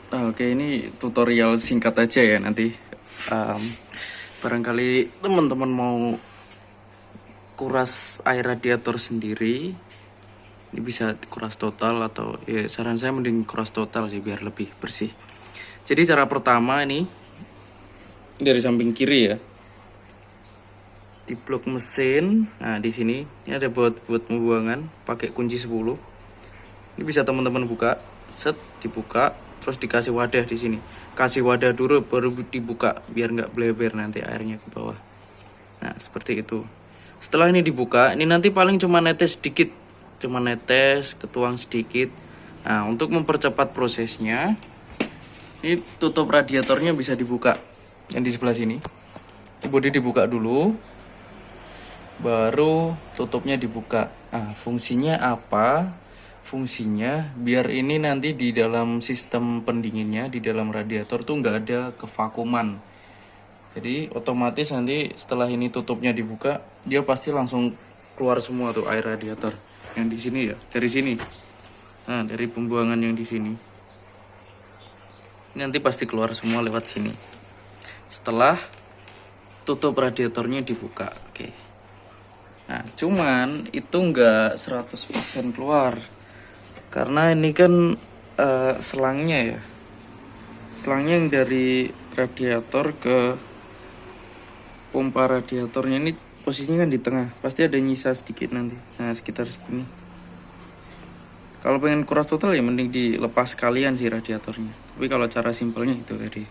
Oke, ini tutorial singkat aja ya nanti. Em, Barangkali teman-teman mau kuras air radiator sendiri, ini bisa kuras total atau ya saran saya mending kuras total sih biar lebih bersih. Jadi cara pertama ini dari samping kiri ya, di blok mesin. Nah di sini ini ada buat pembuangan pakai kunci 10. Ini bisa teman-teman buka, set dibuka, terus dikasih wadah di sini. Kasih wadah dulu baru dibuka biar nggak bleber nanti airnya ke bawah. Nah seperti itu. Setelah ini dibuka, ini nanti paling cuma netes sedikit, cuma netes, ketuang sedikit. Nah untuk mempercepat prosesnya, ini tutup radiatornya bisa dibuka. Yang di sebelah sini, bodi dibuka dulu, baru tutupnya dibuka. Nah fungsinya apa? Fungsinya biar ini nanti di dalam sistem pendinginnya, di dalam radiator tuh nggak ada kevakuman. Jadi otomatis nanti setelah ini tutupnya dibuka, dia pasti langsung keluar semua tuh air radiator. Yang di sini ya, dari sini. Nah, dari pembuangan yang di sini. Ini nanti pasti keluar semua lewat sini. Setelah tutup radiatornya dibuka. Oke. Nah, cuman itu nggak 100% keluar. Karena ini kan selangnya ya. Selangnya yang dari radiator ke pompa radiatornya ini posisinya kan di tengah, pasti ada nyisa sedikit nanti, nah sekitar segini. Kalau pengen kuras total ya mending dilepas sekalian sih radiatornya, tapi kalau cara simpelnya itu tadi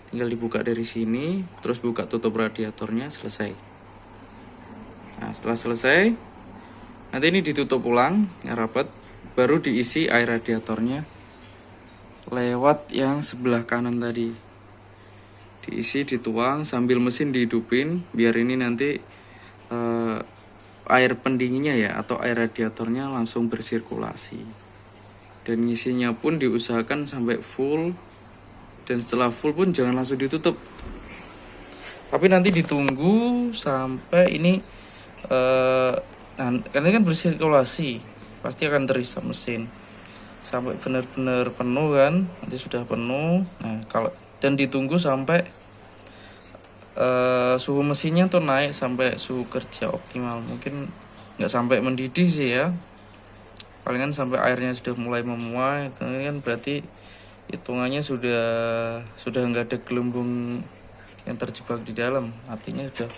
tinggal dibuka dari sini, terus buka tutup radiatornya, selesai. Nah setelah selesai nanti ini ditutup ulang yang rapat, baru diisi air radiatornya lewat yang sebelah kanan tadi. Diisi, dituang sambil mesin dihidupin biar ini nanti air pendinginnya ya atau air radiatornya langsung bersirkulasi. Dan ngisinya pun diusahakan sampai full, dan setelah full pun jangan langsung ditutup. Tapi nanti ditunggu sampai ini karena kan bersirkulasi, pasti akan terisi mesin sampai benar-benar penuh kan, nanti sudah penuh. Nah kalau dan ditunggu sampai suhu mesinnya tuh naik sampai suhu kerja optimal. Mungkin nggak sampai mendidih sih ya, palingan sampai airnya sudah mulai memuai. Itu kan berarti hitungannya sudah nggak ada gelembung yang terjebak di dalam, artinya sudah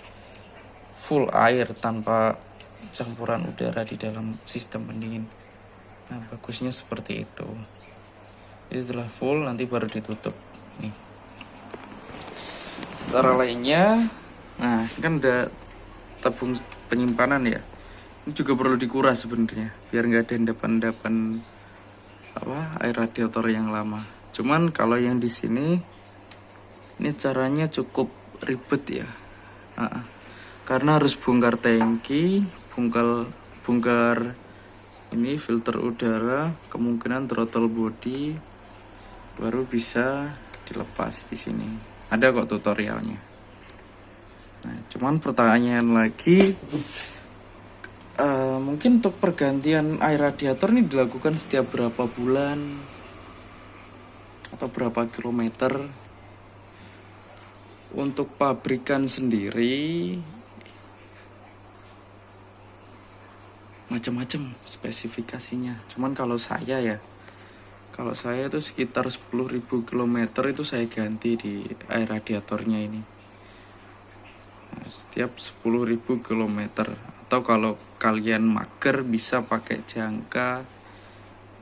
full air tanpa campuran udara di dalam sistem pendingin. Nah bagusnya seperti itu. Jadi setelah full nanti baru ditutup. Nih cara lainnya, nah kan udah tabung penyimpanan ya, ini juga perlu dikuras sebenarnya biar nggak ada endapan-endapan air radiator yang lama. Cuman kalau yang di sini ini caranya cukup ribet ya, karena harus bongkar tangki, bongkar ini filter udara, kemungkinan throttle body, baru bisa dilepas di sini. Ada kok tutorialnya. Nah, cuman pertanyaan lagi, mungkin untuk pergantian air radiator ini dilakukan setiap berapa bulan atau berapa kilometer? Untuk pabrikan sendiri macam-macam spesifikasinya. Cuman kalau saya itu sekitar 10.000 km itu saya ganti di air radiatornya ini. Nah, setiap 10.000 km. Atau kalau kalian mager bisa pakai jangka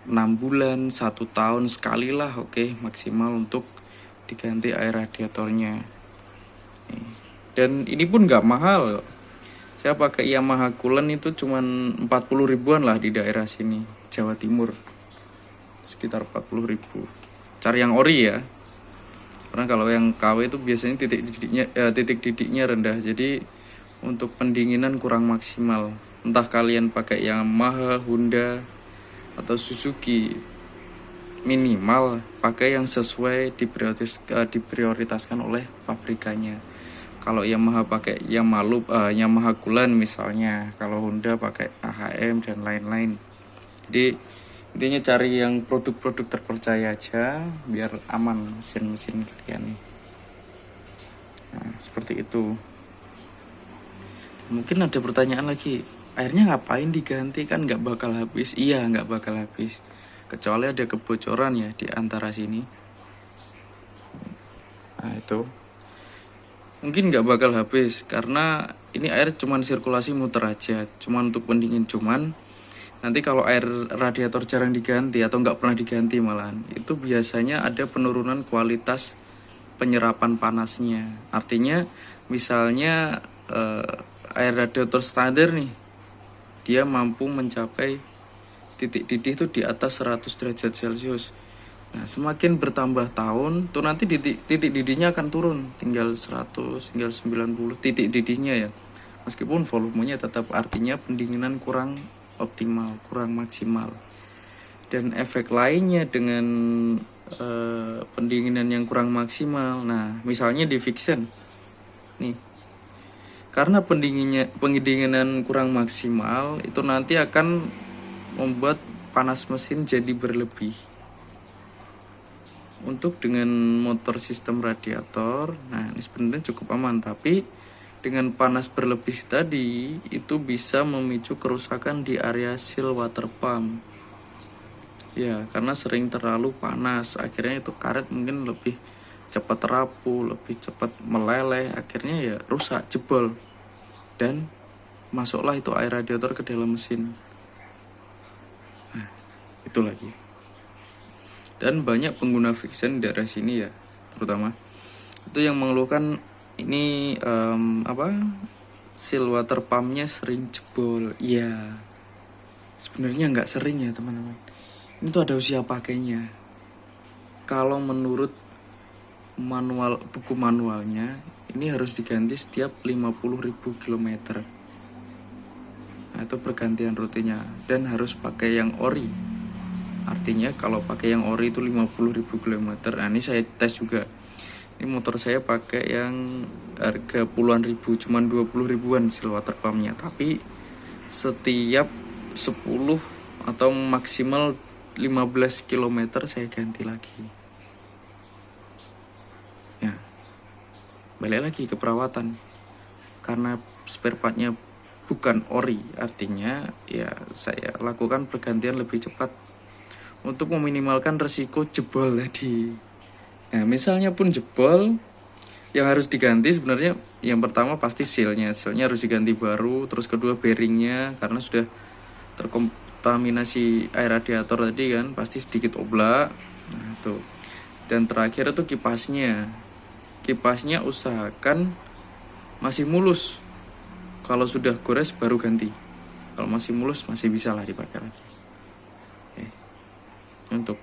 6 bulan, 1 tahun sekali lah, oke, maksimal untuk diganti air radiatornya. Dan ini pun gak mahal. Saya pakai Yamaha Coolant itu cuman 40 ribuan lah di daerah sini, Jawa Timur. Sekitar 40 ribu. Cari yang ori ya, karena kalau yang KW itu biasanya titik didiknya rendah, jadi untuk pendinginan kurang maksimal. Entah kalian pakai Yamaha, Honda, atau Suzuki, minimal pakai yang sesuai diprioritaskan oleh pabrikannya. Kalau Yamaha pakai Yamaha Coolant misalnya, kalau Honda pakai AHM dan lain-lain. Jadi Intinya cari yang produk-produk terpercaya aja biar aman mesin-mesin kalian nih. Nah, seperti itu. Mungkin ada pertanyaan lagi, airnya ngapain diganti, kan nggak bakal habis? Iya, nggak bakal habis kecuali ada kebocoran ya di antara sini. Nah itu mungkin nggak bakal habis karena ini air cuman sirkulasi muter aja, cuman untuk pendingin. Cuman nanti kalau air radiator jarang diganti atau nggak pernah diganti malahan, itu biasanya ada penurunan kualitas penyerapan panasnya. Artinya misalnya air radiator standar nih, dia mampu mencapai titik didih itu di atas 100 derajat Celcius. Nah, semakin bertambah tahun tuh nanti titik didihnya akan turun, tinggal 100, tinggal 90 titik didihnya ya. Meskipun volumenya tetap, artinya pendinginan kurang optimal, kurang maksimal. Dan efek lainnya dengan pendinginan yang kurang maksimal. Nah, misalnya di Vixen nih, karena pendinginan kurang maksimal itu nanti akan membuat panas mesin jadi berlebih. Untuk dengan motor sistem radiator, nah ini sebenarnya cukup aman, tapi dengan panas berlebih tadi itu bisa memicu kerusakan di area seal water pump. Ya, karena sering terlalu panas, akhirnya itu karet mungkin lebih cepat rapuh, lebih cepat meleleh, akhirnya ya rusak, jebol. Dan masuklah itu air radiator ke dalam mesin. Nah, itu lagi. Dan banyak pengguna Vixen di daerah sini ya, terutama itu yang mengeluhkan ini seal water pumpnya sering jebol. Ya, sebenarnya nggak sering ya teman-teman. Ini tuh ada usia pakainya. Kalau menurut buku manualnya, ini harus diganti setiap 50.000 km. Nah, itu pergantian rutinnya, dan harus pakai yang ori. Artinya kalau pakai yang ori itu 50.000 km. Nah, ini saya tes juga. Ini motor saya pakai yang harga puluhan ribu, cuman 20 ribuan seal water pumpnya. Tapi setiap 10 atau maksimal 15 km saya ganti lagi. Ya, balik lagi ke perawatan. Karena spare partnya bukan ori, artinya ya saya lakukan pergantian lebih cepat untuk meminimalkan resiko jebol tadi. Nah, misalnya pun jebol, yang harus diganti sebenarnya yang pertama pasti sealnya harus diganti baru. Terus kedua bearingnya, karena sudah terkontaminasi air radiator tadi kan, pasti sedikit oblak. Nah itu. Dan terakhir itu kipasnya usahakan masih mulus. Kalau sudah gores baru ganti. Kalau masih mulus masih bisa lah dipakai lagi. Untuk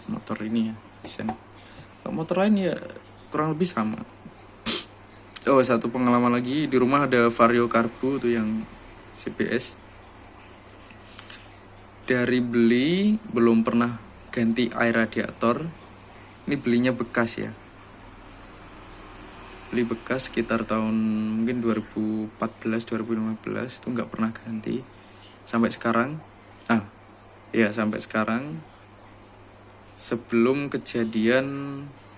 motor ini ya, Vixen. Kalau motor lain ya kurang lebih sama. Oh, satu pengalaman lagi, di rumah ada Vario Carbo tuh yang CBS. Dari beli belum pernah ganti air radiator. Ini belinya bekas ya. Beli bekas sekitar tahun mungkin 2014 2015 itu nggak pernah ganti sampai sekarang. Sampai sekarang. Sebelum kejadian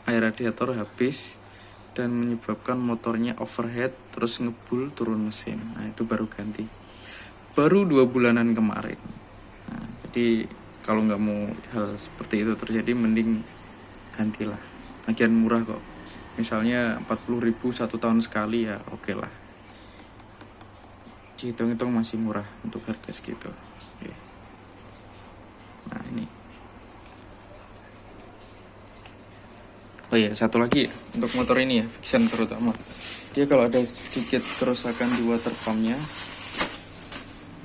air radiator habis dan menyebabkan motornya overheat terus ngebul turun mesin. Nah itu baru ganti, baru 2 bulanan kemarin. Nah, jadi kalau nggak mau hal seperti itu terjadi, mending gantilah. Lagian murah kok, misalnya 40.000 1 tahun sekali ya oke lah. Hitung-hitung masih murah untuk harga segitu. Oke. Nah ini. Oh iya, satu lagi untuk motor ini ya, Vixen terutama. Dia kalau ada sedikit kerusakan di water pumpnya,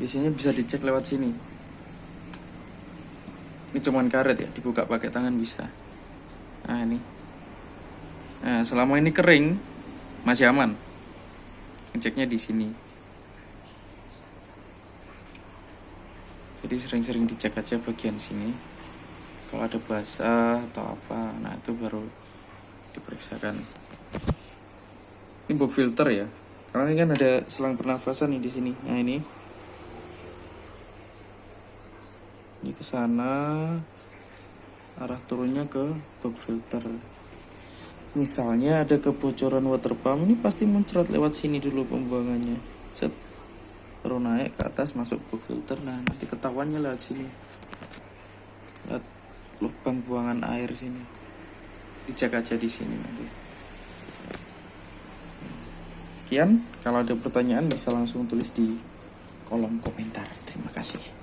biasanya bisa dicek lewat sini. Ini cuman karet ya, dibuka pakai tangan bisa. Nah ini. Nah selama ini kering, masih aman. Ngeceknya di sini. Jadi sering-sering dicek aja bagian sini. Kalau ada basah atau apa, nah itu baru diperiksakan. Ini box filter ya, karena ini kan ada selang pernafasan nih di sini. Nah ini Ini ke sana, arah turunnya ke box filter. Misalnya ada kebocoran water pump, ini pasti muncrat lewat sini dulu pembuangannya. Set, baru naik ke atas masuk box filter. Nah, nanti ketahuannya lewat sini. Lihat lubang buangan air sini. Dicek aja di sini nanti. Sekian, kalau ada pertanyaan bisa langsung tulis di kolom komentar. Terima kasih.